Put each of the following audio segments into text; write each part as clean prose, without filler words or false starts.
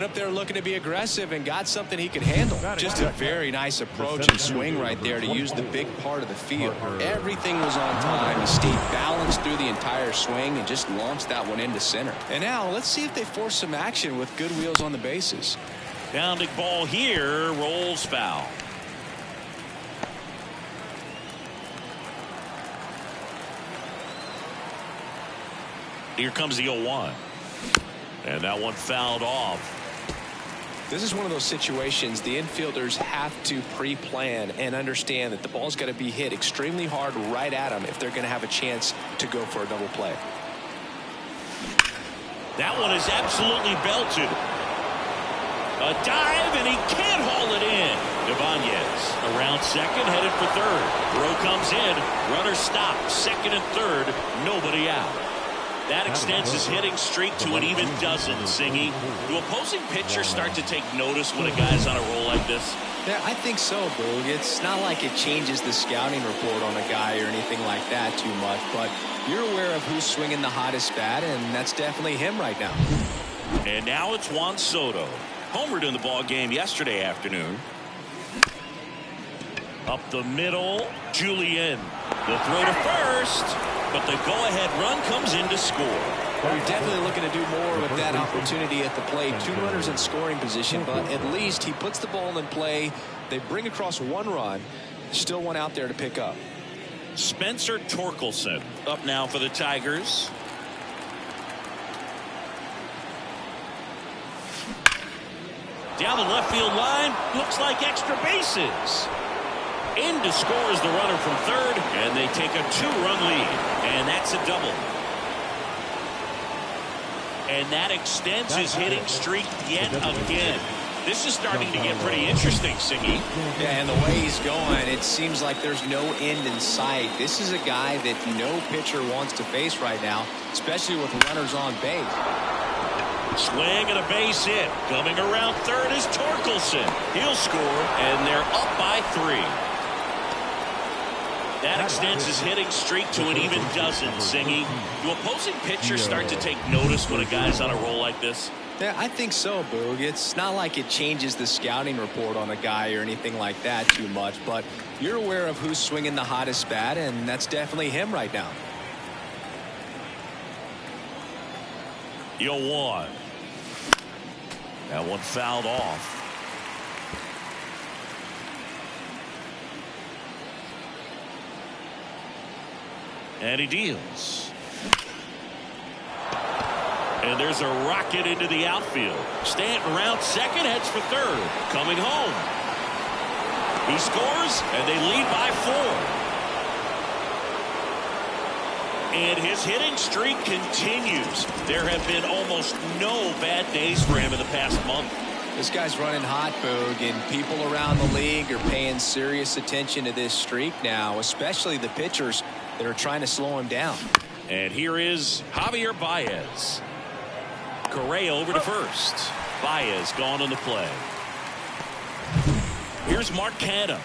Up there looking to be aggressive and got something he could handle. Just a very nice approach and swing right there to use the big part of the field. Everything was on time. He stayed balanced through the entire swing and just launched that one into center. And now let's see if they force some action with good wheels on the bases. Grounding ball here, rolls foul. Here comes the 0-1. And that one fouled off. This is one of those situations the infielders have to pre-plan and understand that the ball's got to be hit extremely hard right at them if they're going to have a chance to go for a double play. That one is absolutely belted. A dive, and he can't haul it in. Ibanez around second, headed for third. Throw comes in. Runner stopped. Second and third. Nobody out. That extends his hitting streak to an even dozen, Singy. Do opposing pitchers start to take notice when a guy's on a roll like this? Yeah, I think so, Boog. It's not like it changes the scouting report on a guy or anything like that too much, but you're aware of who's swinging the hottest bat, and that's definitely him right now. And now it's Juan Soto. Homered in the ball game yesterday afternoon. Up the middle, Julian. The throw to first. But the go-ahead run comes in to score. Well, you're definitely looking to do more with that opportunity at the plate. Two runners in scoring position, but at least he puts the ball in play. They bring across one run. Still one out there to pick up. Spencer Torkelson up now for the Tigers. Down the left field line. Looks like extra bases. In to score is the runner from third, and they take a two-run lead, and that's a double. And that extends his hitting streak yet again. This is starting to get pretty interesting, Singy. Yeah, and the way he's going, it seems like there's no end in sight. This is a guy that no pitcher wants to face right now, especially with runners on base. Swing and a base hit. Coming around third is Torkelson. He'll score, and they're up by 3. That extends his hitting streak to an even dozen, Singy. Do opposing pitchers start to take notice when a guy's on a roll like this? Yeah, I think so, Boog. It's not like it changes the scouting report on a guy or anything like that too much, but you're aware of who's swinging the hottest bat, and that's definitely him right now. 0-1. That one fouled off. And he deals. And there's a rocket into the outfield. Stanton around second, heads for third. Coming home. He scores, and they lead by 4. And his hitting streak continues. There have been almost no bad days for him in the past month. This guy's running hot, Boog, and people around the league are paying serious attention to this streak now, especially the pitchers that are trying to slow him down. And here is Javier Baez. Correa over to first. Baez gone on the play. Here's Mark Canha.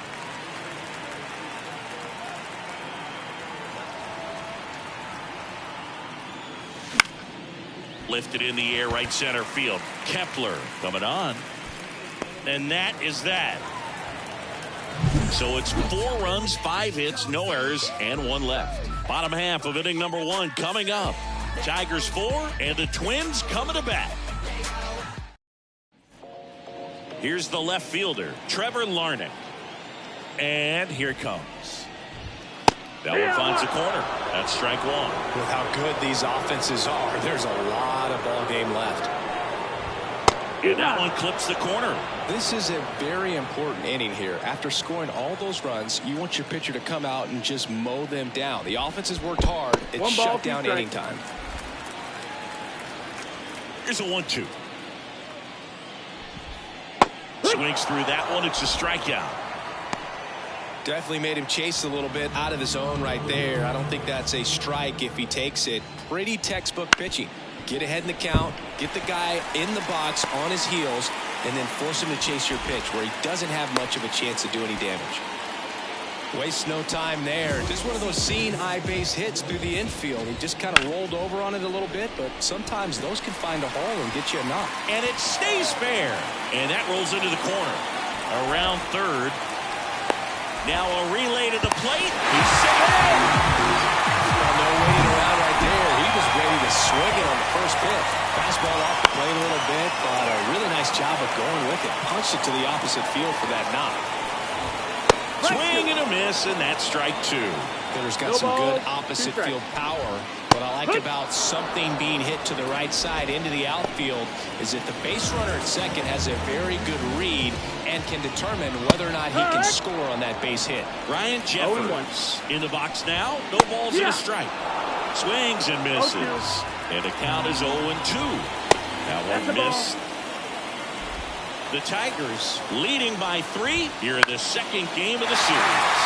Lifted in the air, right center field. Kepler coming on. And that is that. So it's 4 runs, 5 hits, no errors, and 1 left. Bottom half of inning number 1 coming up. Tigers 4 and the Twins coming to bat. Here's the left fielder, Trevor Larnach. And here it comes. That one finds a corner. That's strike 1. With how good these offenses are, there's a lot of ball game left. And that one clips the corner. This is a very important inning here. After scoring all those runs, you want your pitcher to come out and just mow them down. The offense has worked hard. It's shut down inning time. Here's a 1-2. Swings through that one. It's a strikeout. Definitely made him chase a little bit out of the zone right there. I don't think that's a strike if he takes it. Pretty textbook pitching. Get ahead in the count, get the guy in the box on his heels, and then force him to chase your pitch where he doesn't have much of a chance to do any damage. Wastes no time there. Just one of those seeing high base hits through the infield. He just kind of rolled over on it a little bit, but sometimes those can find a hole and get you a knock. And it stays fair. And that rolls into the corner. Around third. Now a relay to the plate. He's safe. No waiting around right there. He was ready to swing it on the first pitch. Fastball off the plate a little bit, but a really nice job of going with it. Punched it to the opposite field for that knock. Swing and a miss, and that's strike two. Hitter's got some good opposite field power. What I like about something being hit to the right side into the outfield is that the base runner at second has a very good read and can determine whether or not he can score on that base hit. Ryan Jeffers in the box now. No balls and a strike. Swings and misses. And the count is 0-2. That one missed. The Tigers leading by 3 here in the second game of the series.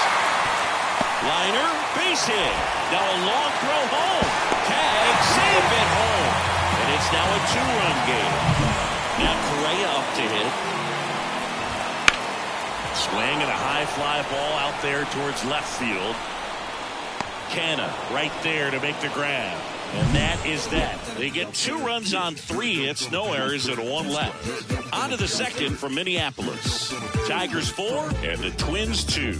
Liner, base hit. Now a long throw home. Tag, save it home. And it's now a 2-run game. Now Correa up to hit. Swing and a high fly ball out there towards left field. Canna right there to make the grab. And that is that. They get 2 runs on 3 hits, no errors, and 1 left. On to the second from Minneapolis. Tigers 4 and the Twins 2.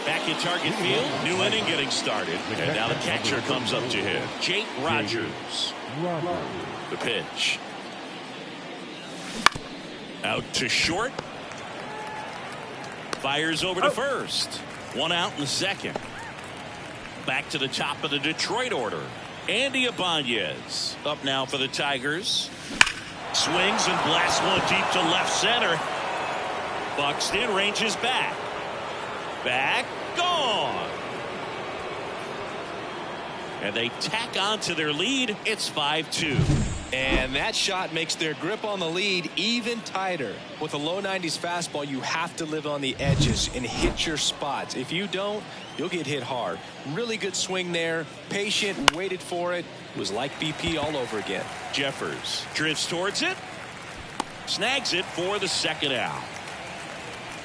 Back in target field, new inning getting started. And now the catcher comes up to hit. Jake Rogers. The pitch. Out to short. Fires over to first. 1 out in the second. Back to the top of the Detroit order. Andy Ibanez up now for the Tigers. Swings and blasts one deep to left center. Buxton ranges back. Back. Gone. And they tack on to their lead. It's 5-2. And that shot makes their grip on the lead even tighter. With a low 90s fastball, you have to live on the edges and hit your spots. If you don't, you'll get hit hard. Really good swing there. Patient, waited for it. It was like BP all over again. Jeffers drifts towards it. Snags it for the second out.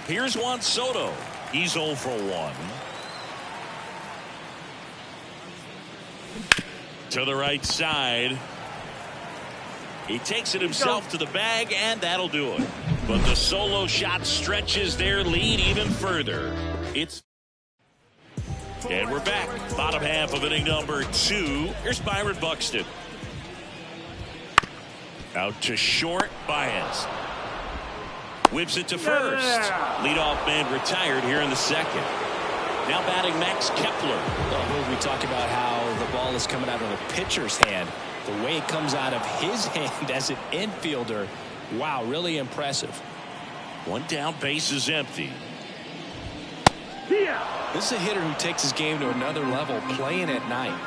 Here's Juan Soto. He's 0 for 1. To the right side. He takes it himself to the bag, and that'll do it. But the solo shot stretches their lead even further. And we're back. Bottom half of inning number 2. Here's Byron Buxton. Out to short. Baez. Whips it to first. Leadoff man retired here in the second. Now batting Max Kepler. We talk about how the ball is coming out of the pitcher's hand. The way it comes out of his hand as an infielder. Wow, really impressive. 1 down, base is empty. This is a hitter who takes his game to another level, playing at night.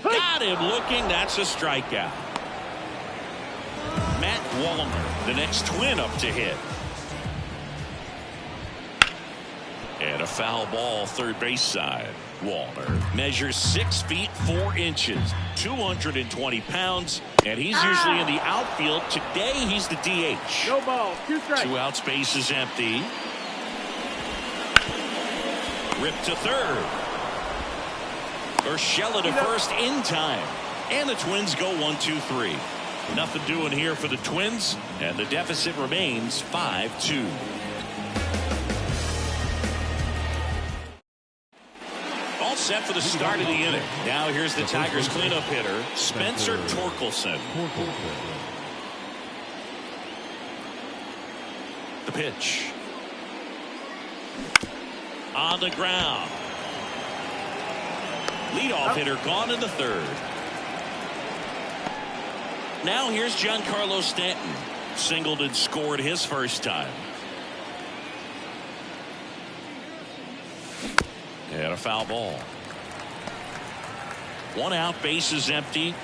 Got him looking. That's a strikeout. Matt Wallner, the next Twin up to hit. And a foul ball third base side. Wallner measures 6 feet 4 inches, 220 pounds, and he's usually in the outfield. Today he's the DH. No ball, 2 strikes. 2 outs, base is empty. Rip to third. Urshela to first in time. And the Twins go 1-2-3. Nothing doing here for the Twins, and the deficit remains 5-2. All set for the start of the inning. Now here's the Tigers cleanup hitter, Spencer Torkelson. The pitch. On the ground. Leadoff hitter gone in the third. Now here's Giancarlo Stanton. Singled and scored his first time. And a foul ball. 1 out, base is empty.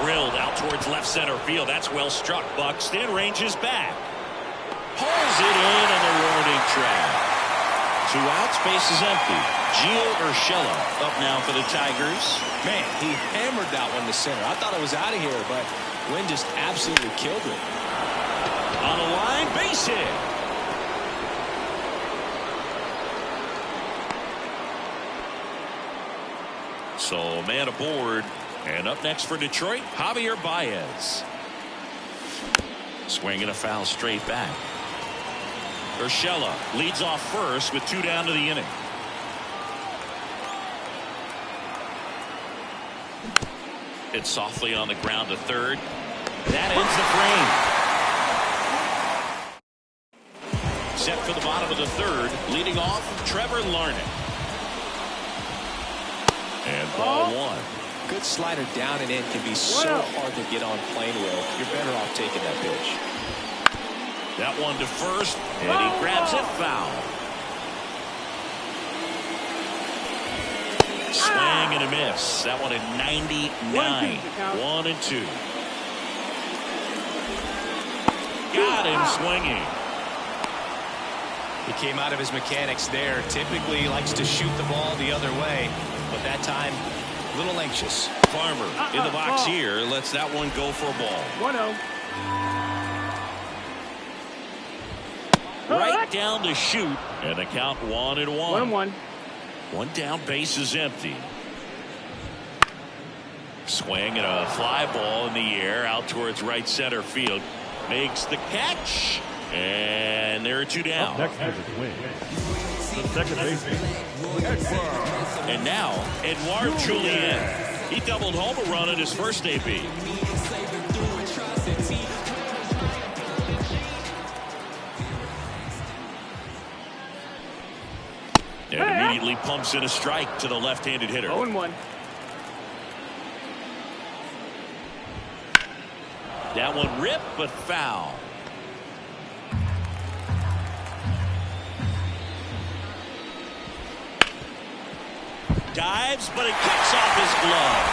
Drilled out towards left center field. That's well struck. Buxton ranges back. Pulls it in on the warning track. 2 outs, base is empty. Gio Urshela up now for the Tigers. Man, he hammered that one to center. I thought it was out of here, but Wynn just absolutely killed it. On the line, base hit. So man aboard. And up next for Detroit, Javier Baez. Swinging a foul straight back. Urshela leads off first with 2 down to the inning. It's softly on the ground to third. That ends the frame. Set for the bottom of the third. Leading off, Trevor Larnach. And ball 1. Good slider down and in can be so hard to get on plane with. You're better off taking that pitch. That one to first, and he grabs it foul. Swing and a miss. That one at 99. 1-2. Got him swinging. He came out of his mechanics there. Typically he likes to shoot the ball the other way, but that time a little anxious. Farmer in the box here lets that one go for a ball. 1-0. Right down to shoot, and the count 1-1. 1-1. One down, base is empty. Swing and a fly ball in the air out towards right center field. Makes the catch, and there are 2 down. Next is Wynn, the second baseman. And now Edouard Julien. He doubled home a run at his first AB. And immediately pumps in a strike to the left-handed hitter. 0-1. That one ripped but foul. Dives, but it kicks off his glove.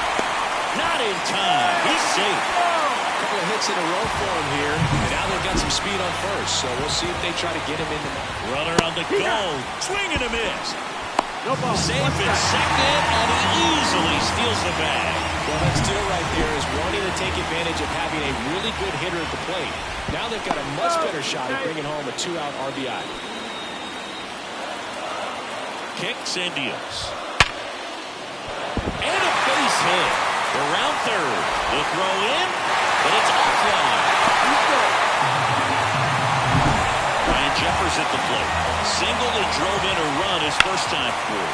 Not in time. He's safe. A couple of hits in a row for him here, and now they've got some speed on first, so we'll see if they try to get him in the Runner on the go. Swing and a miss. No ball. Safe at second, and he easily steals the bag. Well, that steal right there is wanting to take advantage of having a really good hitter at the plate. Now they've got a much better shot at bringing home a 2-out RBI. Kicks and deals. And a base hit. Around third. The throw in, but it's offline. Ryan Jeffers at the plate. Single that drove in a run his first time through.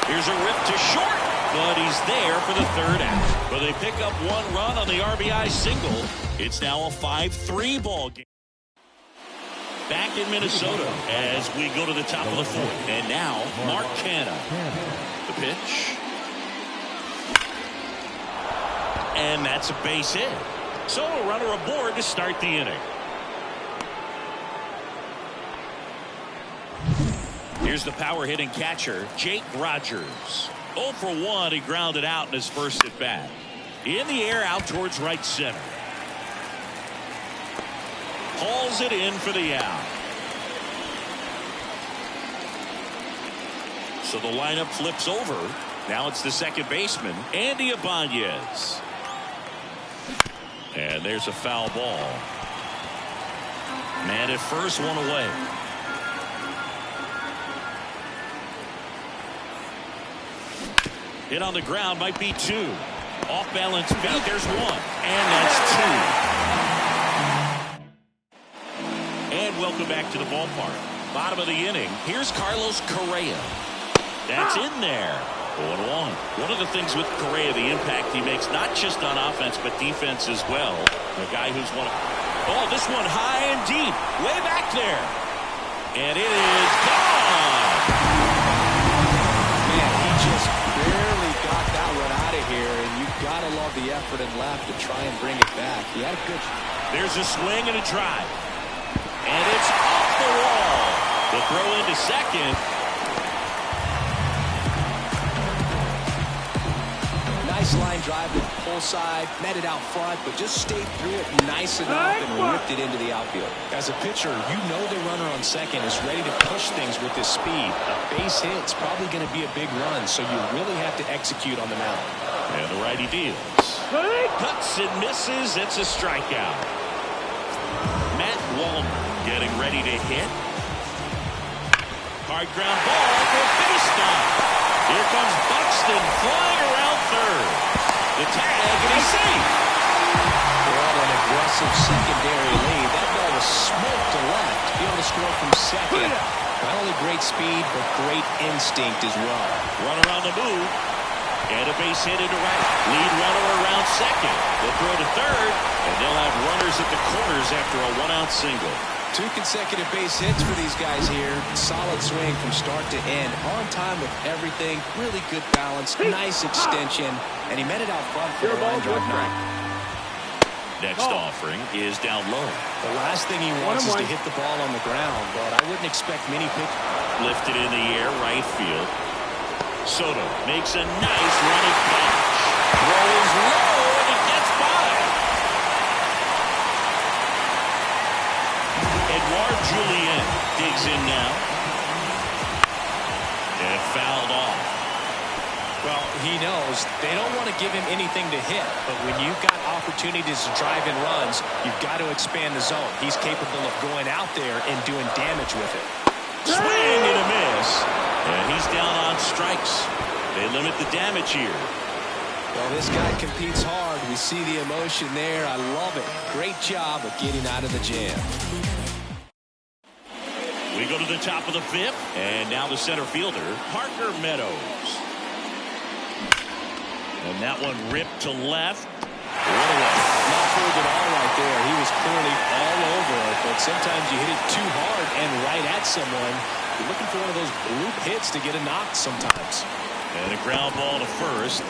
Here's a rip to short, but he's there for the third out. But they pick up 1 run on the RBI single. It's now a 5-3 ball game. Back in Minnesota as we go to the top of the 4th. And now Mark Canha. The pitch. And that's a base hit. So a runner aboard to start the inning. Here's the power hitting catcher, Jake Rogers. 0 for 1. He grounded out in his first at bat. In the air out towards right center. Hauls it in for the out. So the lineup flips over. Now it's the second baseman, Andy Ibanez. And there's a foul ball. Man at first, 1 away. Hit on the ground, might be 2. Off balance beat, there's 1. And that's 2. And welcome back to the ballpark. Bottom of the inning, here's Carlos Correa. That's in there. 0-1. One of the things with Correa, the impact he makes, not just on offense, but defense as well. A guy who's one of... Oh, this one high and deep. Way back there. And it is gone. Man, he just barely got that one out of here, and you've got to love the effort and left to try and bring it back. He had a good... There's a swing and a drive. And it's off the wall. The throw into second. Nice Nice line drive to the pull side, met it out front, but just stayed through it nice enough and ripped it into the outfield. As a pitcher, you know the runner on second is ready to push things with his speed. A base hit's probably going to be a big run, so you really have to execute on the mound. And the righty deals. Cuts and misses. It's a strikeout. Matt Wallner getting ready to hit. Hard ground ball for base stop. Here comes Buxton flying around third. The tag, and he's safe. Well, an aggressive secondary lead. That ball was smoked to left. Be able to score from second. Not only great speed, but great instinct as well. Run around the move. And a base hit into right. Lead runner around second. They'll throw to third, and they'll have runners at the corners after a one-out single. 2 consecutive base hits for these guys here. Solid swing from start to end. On time with everything. Really good balance. Nice extension. And he met it out front for a line drive night. Next offering is down low. The last thing he wants is to hit the ball on the ground, but I wouldn't expect many pitches. Lifted in the air, right field. Soto makes a nice running catch. Throws low, and it gets by. Edouard Julien digs in now. And fouled off. Well, he knows they don't want to give him anything to hit, but when you've got opportunities to drive in runs, you've got to expand the zone. He's capable of going out there and doing damage with it. Swing and a miss. And he's down on strikes. They limit the damage here. Well, this guy competes hard. We see the emotion there. I love it. Great job of getting out of the jam. We go to the top of the fifth. And now the center fielder, Parker Meadows. And that one ripped to left. What a way. Not fooled at all right there. He was clearly all over it, but sometimes you hit it too hard and right at someone. You're looking for one of those bloop hits to get a knock sometimes. And a ground ball to first.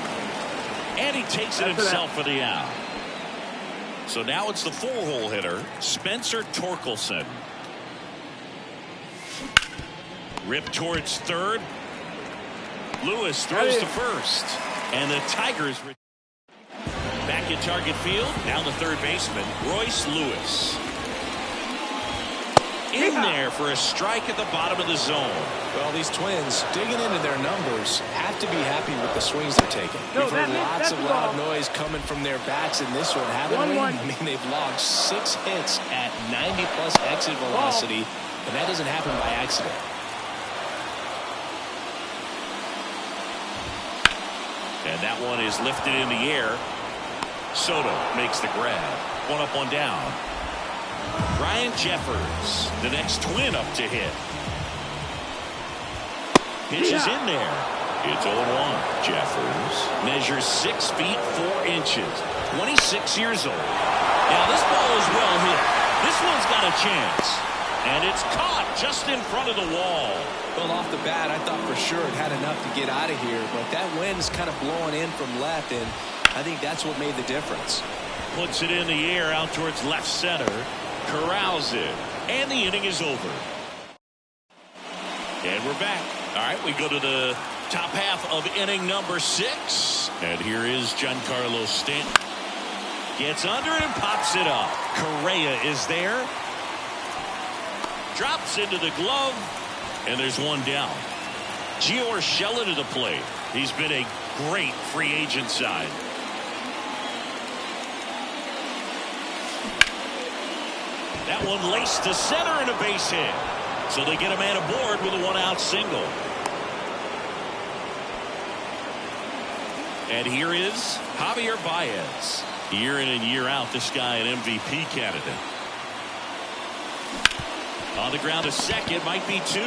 And he takes it himself for the out. So now it's the 4-hole hitter, Spencer Torkelson. Ripped towards third. Lewis throws to first. And the Tigers back in target field. Now the third baseman, Royce Lewis. In there for a strike at the bottom of the zone. Well, these Twins, digging into their numbers, have to be happy with the swings they're taking. We've heard lots of loud noise coming from their bats in this one, haven't we? I mean, they've logged 6 hits at 90-plus exit velocity, and that doesn't happen by accident. And that one is lifted in the air. Soto makes the grab. One up, one down. Ryan Jeffers, the next Twin up to hit. Pitch is in there. It's 0-1. Jeffers measures 6 feet 4 inches. 26 years old. Now this ball is well hit. This one's got a chance. And it's caught just in front of the wall. Well, off the bat, I thought for sure it had enough to get out of here, but that wind's kind of blowing in from left, and I think that's what made the difference. Puts it in the air out towards left center. Corrals it. And the inning is over. And we're back. All right, we go to the top half of inning number 6. And here is Giancarlo Stanton. Gets under and pops it up. Correa is there. Drops into the glove. And there's one down. Gio Urshela to the plate. He's been a great free agent sign. That one laced to center and a base hit. So they get a man aboard with a 1-out single. And here is Javier Baez. Year in and year out, this guy an MVP candidate. On the ground, a second, might be 2.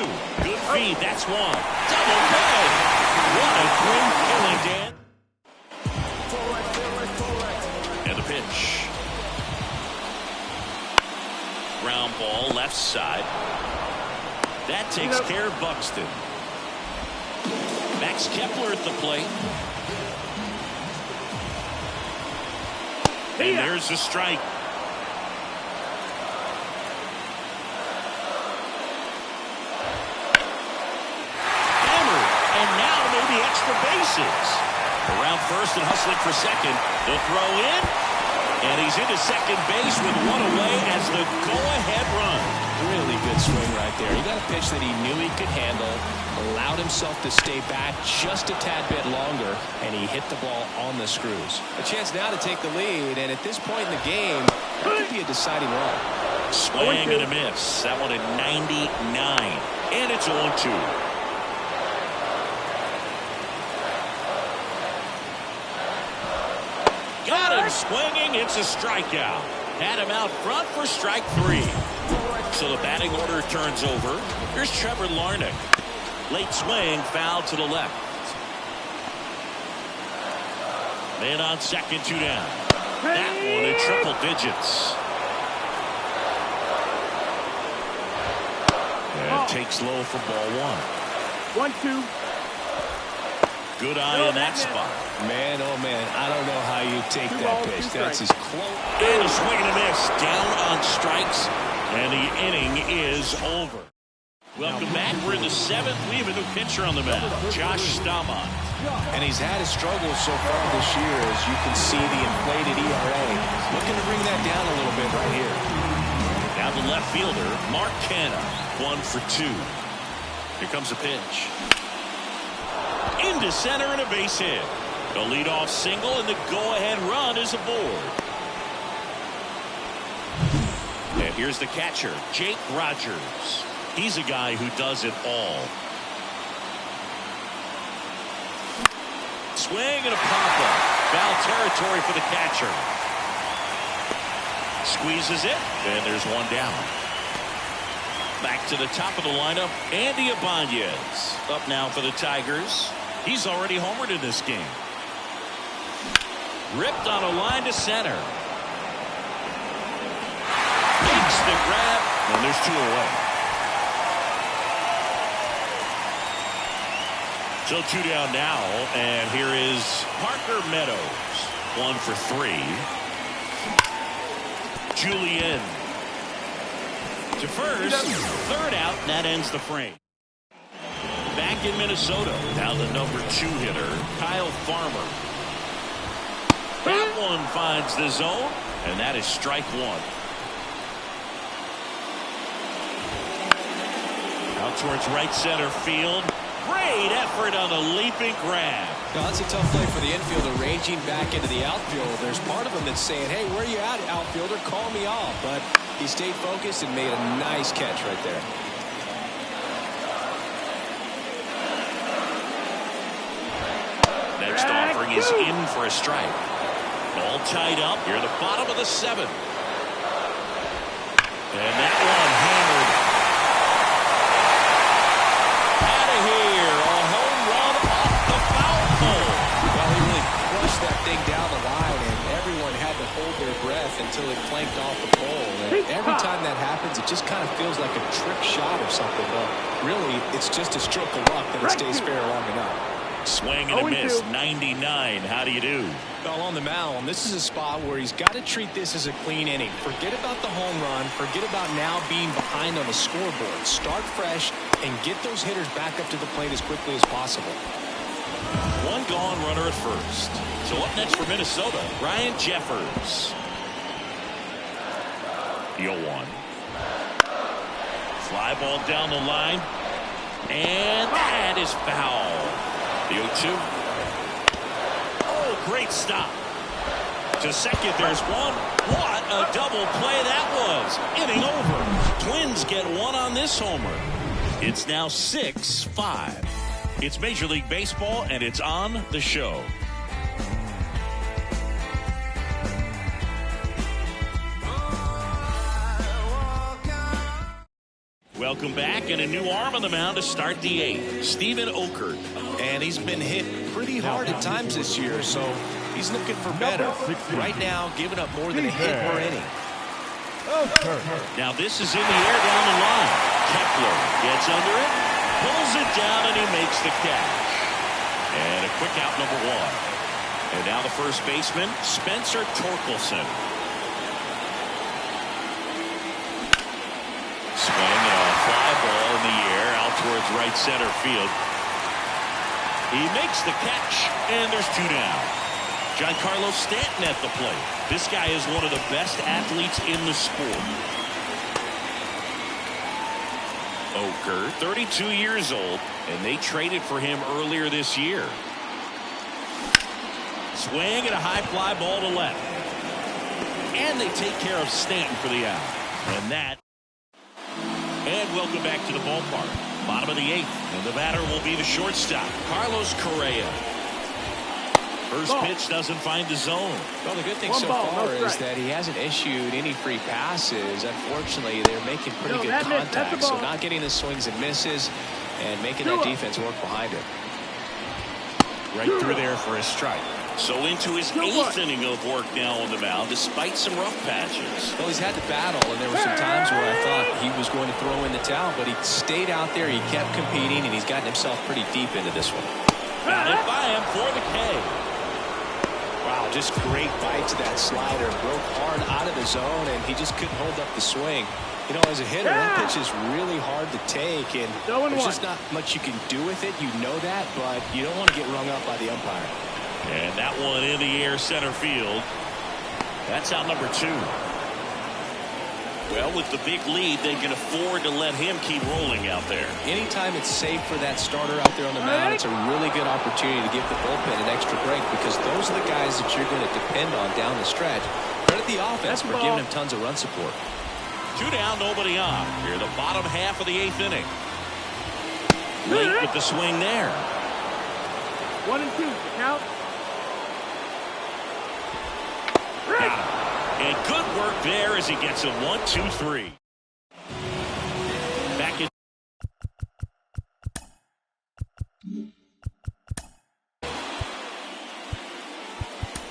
Good feed, that's 1. Double play. What a great killing, Dan. And the pitch. Ground ball, left side. That takes care of Buxton. Max Kepler at the plate. And there's the strike. Hammered. And now maybe extra bases. Around first and hustling for second. The throw in. And he's into second base with one away as the go-ahead run. Really good swing right there. He got a pitch that he knew he could handle, allowed himself to stay back just a tad bit longer, and he hit the ball on the screws. A chance now to take the lead, and at this point in the game, that could be a deciding run. Swing and a miss. That one at 99. And it's 0-2. Got him swinging. It's a strikeout. Had him out front for strike 3. So the batting order turns over. Here's Trevor Larnach. Late swing, foul to the left. Man on second, 2 down. That one in triple digits. And takes low for ball 1. 1-2. Good eye in that spot. Man, oh man, I don't know how you take that pitch. That's as close. And a swing and a miss. Down on strikes. And the inning is over. Welcome back. We're in the 7th. We have a new pitcher on the mound, Josh Staumont. And he's had his struggles so far this year, as you can see the inflated ERA. Looking to bring that down a little bit right here. Now the left fielder, Mark Canha, 1 for 2. Here comes a pitch. Into center and a base hit. The leadoff single and the go-ahead run is aboard. And here's the catcher, Jake Rogers. He's a guy who does it all. Swing and a pop-up. Foul territory for the catcher. Squeezes it, and there's one down. Back to the top of the lineup, Andy Ibanez. Up now for the Tigers. He's already homered in this game. Ripped on a line to center. Makes the grab, and there's 2 away. So 2 down now, and here is Parker Meadows. 1 for 3. Julian to first, 3rd out, and that ends the frame. Back in Minnesota, now the number 2 hitter, Kyle Farmer. That one finds the zone, and that is strike 1. Out towards right center field. Great effort on the leaping grab. Now, that's a tough play for the infielder, ranging back into the outfield. There's part of him that's saying, hey, where are you at, outfielder? Call me off. But he stayed focused and made a nice catch right there. Next offering is in for a strike. All tied up here, the bottom of the 7th. And that one hammered. Out of here, a home run off the foul pole. Well, he really crushed that thing down the line, and everyone had to hold their breath until it clanked off the pole. And every time that happens, it just kind of feels like a trick shot or something. But really, it's just a stroke of luck that it stays fair long enough. Swing and a miss, 99. How do you do? Well, on the mound, this is a spot where he's got to treat this as a clean inning. Forget about the home run. Forget about now being behind on the scoreboard. Start fresh and get those hitters back up to the plate as quickly as possible. 1 gone, runner at first. So up next for Minnesota, Ryan Jeffers. The 0-1. Fly ball down the line. And that is foul. The 0-2. Oh, great stop. To second, there's one. What a double play that was. Inning over. Twins get 1 on this homer. It's now 6-5. It's Major League Baseball, and it's on the show. Welcome back, and a new arm on the mound to start the 8th. Steven Okert. And he's been hit pretty hard at times this year, so he's looking for better. Right now, giving up more than a hit per inning. Now this is in the air down the line. Kepler gets under it, pulls it down, and he makes the catch. And a quick out, number 1. And now the first baseman, Spencer Torkelson. Swing, a fly ball in the air out towards right center field. He makes the catch, and there's 2 down. Giancarlo Stanton at the plate. This guy is one of the best athletes in the sport. Oker, 32 years old, and they traded for him earlier this year. Swing and a high fly ball to left. And they take care of Stanton for the out. And welcome back to the ballpark. Bottom of the 8th, and the batter will be the shortstop, Carlos Correa. First pitch doesn't find the zone. Well, the good thing so far is that he hasn't issued any free passes. Unfortunately, they're making pretty good contact, so not getting the swings and misses and making that defense work behind him. Right through there for a strike. So into his 8th inning of work now on the mound, despite some rough patches. Well, he's had to battle, and there were some times where I thought he was going to throw in the towel, but he stayed out there, he kept competing, and he's gotten himself pretty deep into this one. Got it by him for the K. Wow, just great bite to that slider. Broke hard out of the zone, and he just couldn't hold up the swing. You know, as a hitter, that pitch is really hard to take, and there's just not much you can do with it. You know that, but you don't want to get rung up by the umpire. And that one in the air center field. That's out number 2. Well, with the big lead, they can afford to let him keep rolling out there. Anytime it's safe for that starter out there on the mound, it's a really good opportunity to give the bullpen an extra break, because those are the guys that you're going to depend on down the stretch. Credit the offense for giving him tons of run support. 2 down, nobody on. Here, the bottom half of the 8th inning. Late with the swing there. 1 and 2, count. And good work there as he gets a 1, 2, 3. Back in.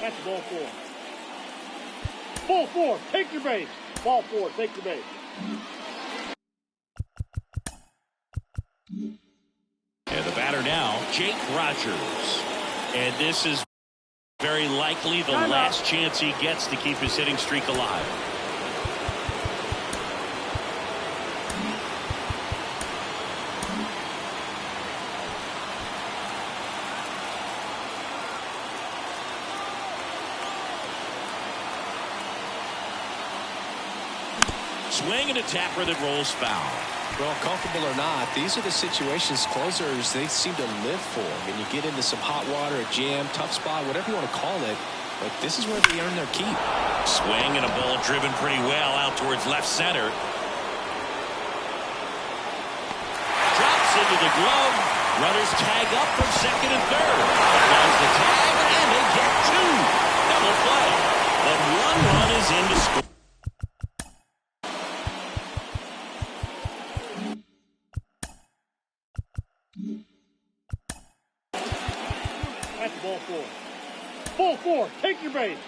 That's ball 4. Ball 4, take your base. Ball 4, take your base. And the batter now, Jake Rogers. And this is very likely the last chance he gets to keep his hitting streak alive. Swing and a tapper that rolls foul. Well, comfortable or not, these are the situations closers they seem to live for. I mean, you get into some hot water, a jam, tough spot, whatever you want to call it, but this is where they earn their keep. Swing and a ball driven pretty well out towards left center. Drops into the glove. Runners tag up from second and third. Runs the tag, and they get 2. Double play. But 1 run is in to score. That's ball 4. Ball 4, take your base.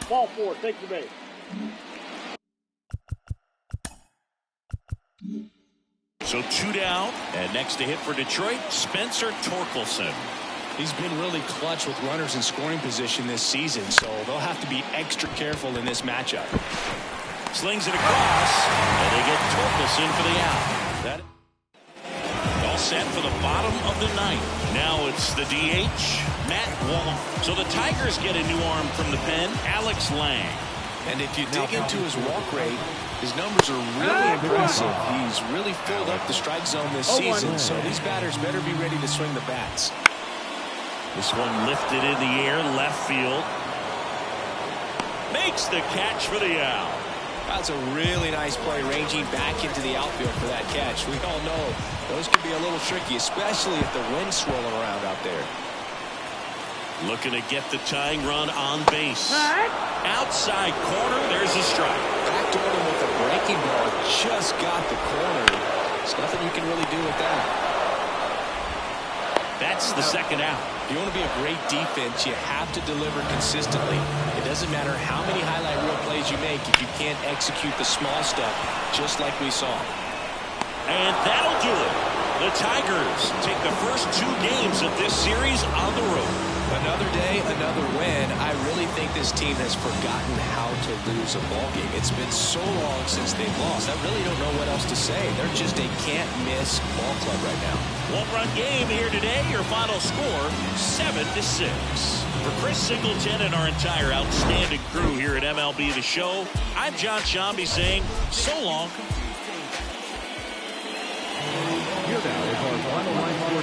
Ball 4, take your base. So 2 down, and next to hit for Detroit, Spencer Torkelson. He's been really clutch with runners in scoring position this season, so they'll have to be extra careful in this matchup. Slings it across, and they get Torkelson for the out. That all set for the bottom of the 9th. Now it's the DH, Matt Wallach. So the Tigers get a new arm from the pen, Alex Lang. And if you dig into his walk rate, his numbers are really impressive. He's really filled up the strike zone this season, so these batters better be ready to swing the bats. This one lifted in the air, left field. Makes the catch for the out. That's a really nice play, ranging back into the outfield for that catch. We all know those can be a little tricky, especially if the wind's swirling around out there. Looking to get the tying run on base. Outside corner, there's a strike. Backdoored him with a breaking ball, just got the corner. There's nothing you can really do with that. That's the second out. If you want to be a great defense, you have to deliver consistently. It doesn't matter how many highlight reel plays you make if you can't execute the small stuff, just like we saw. And that'll do it. The Tigers take the first 2 games of this series on the road. Another day, another win. I really think this team has forgotten how to lose a ball game. It's been so long since they've lost. I really don't know what else to say. They're just a can't-miss ball club right now. One-run game here today. Your final score, 7-6. For Chris Singleton and our entire outstanding crew here at MLB The Show, I'm John Shambi saying so long. Here now is our final line score.